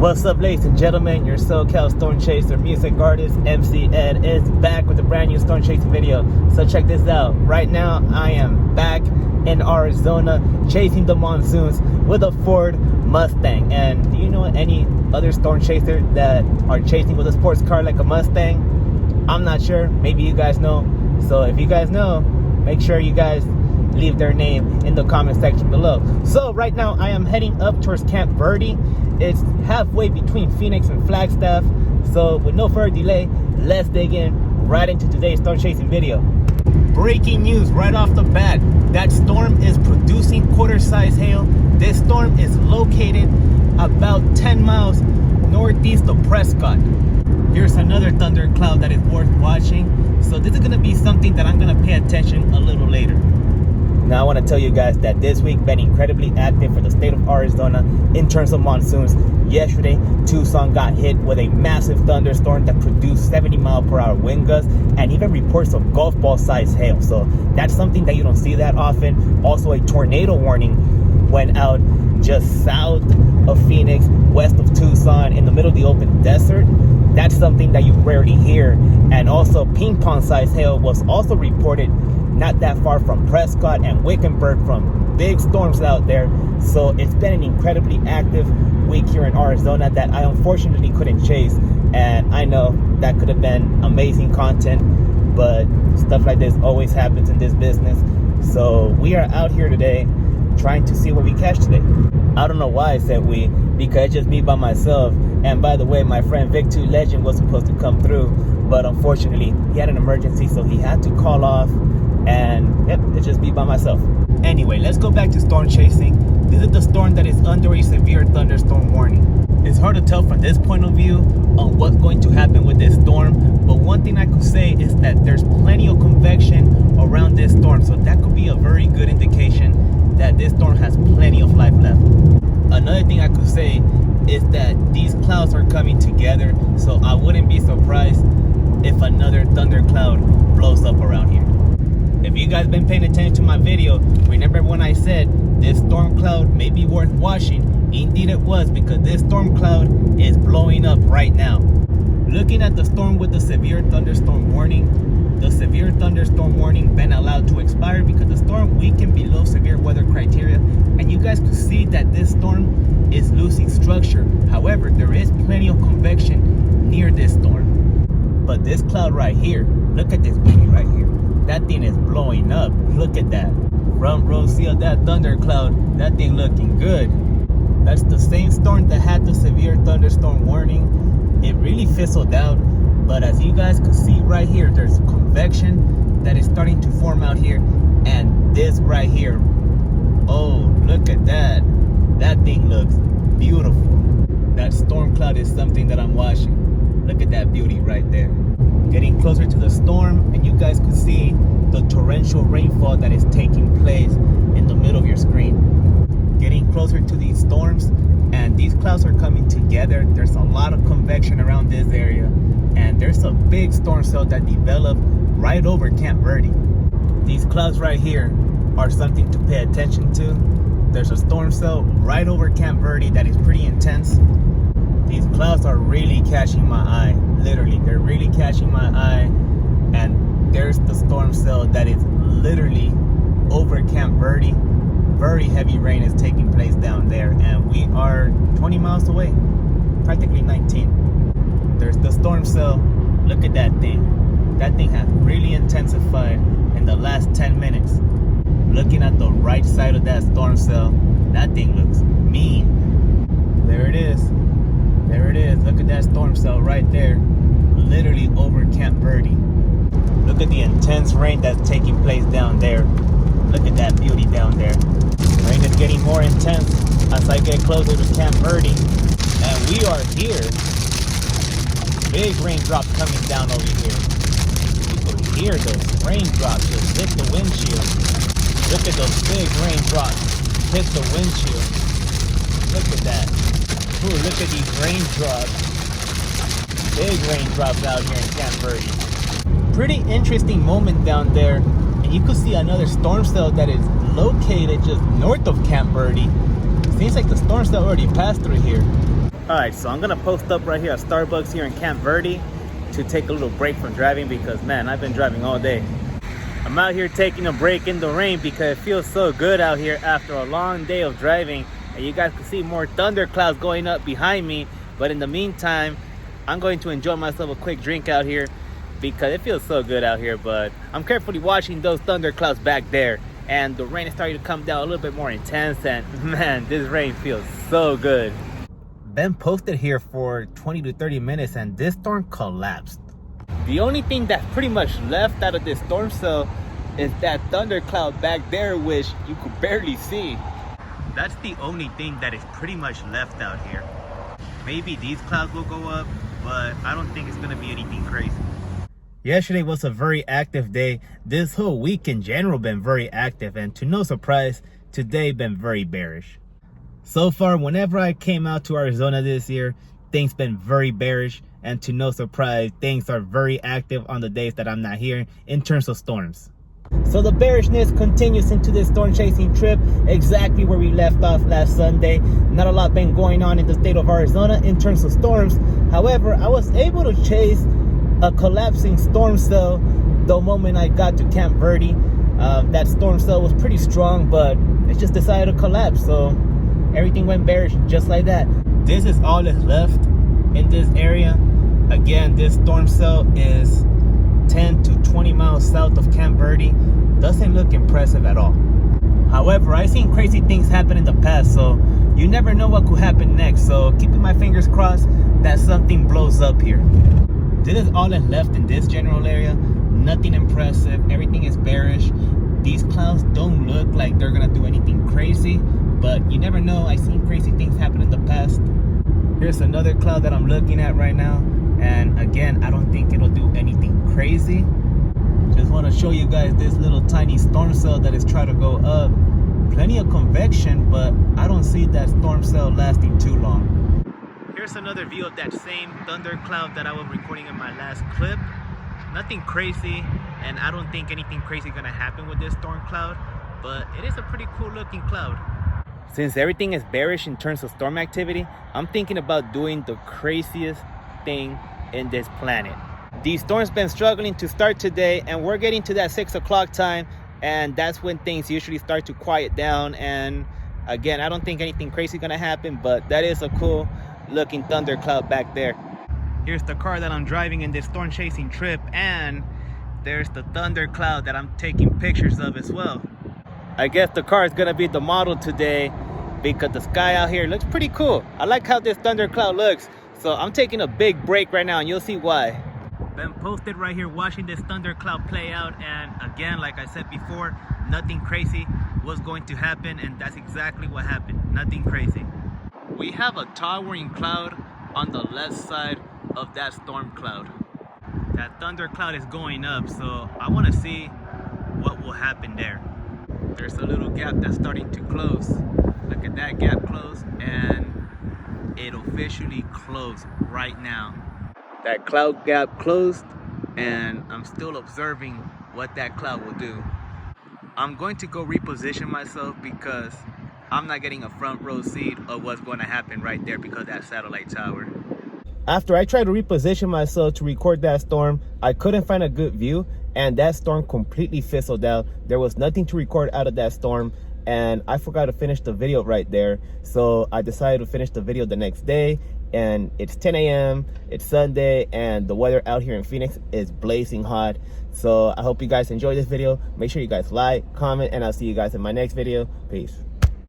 What's up, ladies and gentlemen? Your SoCal Storm Chaser music artist, MC Ed, is back with a brand new storm chasing video. So check this out. Right now, I am back in Arizona chasing the monsoons with a Ford Mustang. And do you know any other storm chaser that are chasing with a sports car like a Mustang? I'm not sure. Maybe you guys know. So if you guys know, make sure you guys leave their name in the comment section below. So right now I am heading up towards Camp Verde. It's halfway between Phoenix and Flagstaff. So with no further delay, let's dig in right into today's storm chasing video. Breaking news right off the bat. That storm is producing quarter-size hail. This storm is located about 10 miles northeast of Prescott. Here's another thunder cloud that is worth watching. So this is going to be something that I'm going to pay attention a little later. Now I want to tell you guys that this week been incredibly active for the state of Arizona in terms of monsoons. Yesterday, Tucson got hit with a massive thunderstorm that produced 70-mile-per-hour wind gusts and even reports of golf ball size hail. So that's something that you don't see that often. Also, a tornado warning went out just south of Phoenix, west of Tucson, in the middle of the open desert. That's something that you rarely hear. And also, ping pong size hail was also reported not that far from Prescott and Wickenburg, from big storms out there. So it's been an incredibly active week here in Arizona that I unfortunately couldn't chase. And I know that could have been amazing content, but stuff like this always happens in this business. So we are out here today trying to see what we catch today. I don't know why I said we, because it's just me by myself. And by the way, my friend Vic2 Legend was supposed to come through, but unfortunately he had an emergency, so he had to call off. And yep, it's just me by myself. Anyway, let's go back to storm chasing. This is the storm that is under a severe thunderstorm warning. It's hard to tell from this point of view on what's going to happen with this storm, but one thing I could say is that there's plenty of convection around this storm, so that could be a very good indication that this storm has plenty of life left. Another thing I could say is that these clouds are coming together, so I wouldn't be surprised if another thundercloud blows up around here. If you guys been paying attention to my video, remember when I said this storm cloud may be worth watching? Indeed it was, because this storm cloud is blowing up right now. Looking at the storm with the severe thunderstorm warning, the severe thunderstorm warning been allowed to expire because the storm weakened below severe weather criteria, and you guys could see that this storm is losing structure. However, there is plenty of convection near this storm. But this cloud right here, look at this beauty right here. That thing is blowing up. Look at that. Front row see of that thundercloud. That thing looking good. That's the same storm that had the severe thunderstorm warning. It really fizzled out. But as you guys can see right here, there's convection that is starting to form out here. And this right here. Oh, look at that. That thing looks beautiful. That storm cloud is something that I'm watching. Look at that beauty right there. Getting closer to the storm, and you guys could see the torrential rainfall that is taking place in the middle of your screen. Getting closer to these storms, and these clouds are coming together. There's a lot of convection around this area, and there's a big storm cell that developed right over Camp Verde. These clouds right here are something to pay attention to. There's a storm cell right over Camp Verde that is pretty intense. These clouds are really catching my eye. Literally, they're really catching my eye. And there's the storm cell that is literally over Camp Verde. Very heavy rain is taking place down there, and we are 20 miles away, practically 19. There's the storm cell. Look at that thing. That thing has really intensified in the last 10 minutes. Looking at the right side of that storm cell, that thing looks mean. There it is. There it is. Look at that storm cell right there, literally over Camp Verde. Look at the intense rain that's taking place down there. Look at that beauty down there. Rain is getting more intense as I get closer to Camp Verde. And we are here. Big raindrops coming down over here. You can hear those raindrops just hit the windshield. Look at those big raindrops hit the windshield. Look at that. Ooh, look at these raindrops. Big raindrops out here in Camp Verde. Pretty interesting moment down there. And you can see another storm cell that is located just north of Camp Verde. Seems like the storm cell already passed through here. Alright, so I'm gonna post up right here at Starbucks here in Camp Verde to take a little break from driving because man, I've been driving all day. I'm out here taking a break in the rain because it feels so good out here after a long day of driving. And you guys can see more thunderclouds going up behind me. But in the meantime, I'm going to enjoy myself a quick drink out here because it feels so good out here. But I'm carefully watching those thunderclouds back there. And the rain is starting to come down a little bit more intense. And man, this rain feels so good. Been posted here for 20 to 30 minutes and this storm collapsed. The only thing that's pretty much left out of this storm cell is that thundercloud back there, which you could barely see. That's the only thing that is pretty much left out here. Maybe these clouds will go up, but I don't think it's gonna be anything crazy. Yesterday was a very active day. This whole week in general been very active, and to no surprise, today been very bearish. So far, whenever I came out to Arizona this year, things been very bearish, and to no surprise, things are very active on the days that I'm not here in terms of storms. So the bearishness continues into this storm chasing trip, exactly where we left off last Sunday. Not a lot been going on in the state of Arizona in terms of storms. However, I was able to chase a collapsing storm cell the moment I got to Camp Verde. That storm cell was pretty strong, but it just decided to collapse. So everything went bearish just like that. This is all that's left in this area. Again, this storm cell is 10 to 20 miles south of Camp Verde. Doesn't look impressive at all. However, I've seen crazy things happen in the past, so you never know what could happen next. So keeping my fingers crossed that something blows up here. This is all that's left in this general area. Nothing impressive. Everything is bearish. These clouds don't look like they're gonna do anything crazy, but you never know. I've seen crazy things happen in the past. Here's another cloud that I'm looking at right now, and again, I don't think it'll do anything crazy. Just want to show you guys this little tiny storm cell that is trying to go up. Plenty of convection, but I don't see that storm cell lasting too long. Here's another view of that same thundercloud that I was recording in my last clip. Nothing crazy, and I don't think anything crazy is gonna happen with this storm cloud, but it is a pretty cool looking cloud. Since everything is bearish in terms of storm activity, I'm thinking about doing the craziest thing in this planet. These storms been struggling to start today, and we're getting to that 6 o'clock time, and that's when things usually start to quiet down. And again, I don't think anything crazy is gonna happen, but that is a cool looking thundercloud back there. Here's the car that I'm driving in this storm chasing trip, and there's the thundercloud that I'm taking pictures of as well. I guess the car is gonna be the model today because the sky out here looks pretty cool. I like how this thundercloud looks. So I'm taking a big break right now and you'll see why. Been posted right here watching this thundercloud play out, and again, like I said before, nothing crazy was going to happen, and that's exactly what happened. Nothing crazy. We have a towering cloud on the left side of that storm cloud. That thundercloud is going up, so I want to see what will happen there. There's a little gap that's starting to close. Look at that gap close, and it officially closed right now. That cloud gap closed, and I'm still observing what that cloud will do. I'm going to go reposition myself because I'm not getting a front row seat of what's going to happen right there because of that satellite tower. After I tried to reposition myself to record that storm, I couldn't find a good view, and that storm completely fizzled out. There was nothing to record out of that storm, and I forgot to finish the video right there. So I decided to finish the video the next day, and it's 10 a.m. It's Sunday, and the weather out here in Phoenix is blazing hot. So I hope you guys enjoyed this video. Make sure you guys like, comment, and I'll see you guys in my next video. Peace.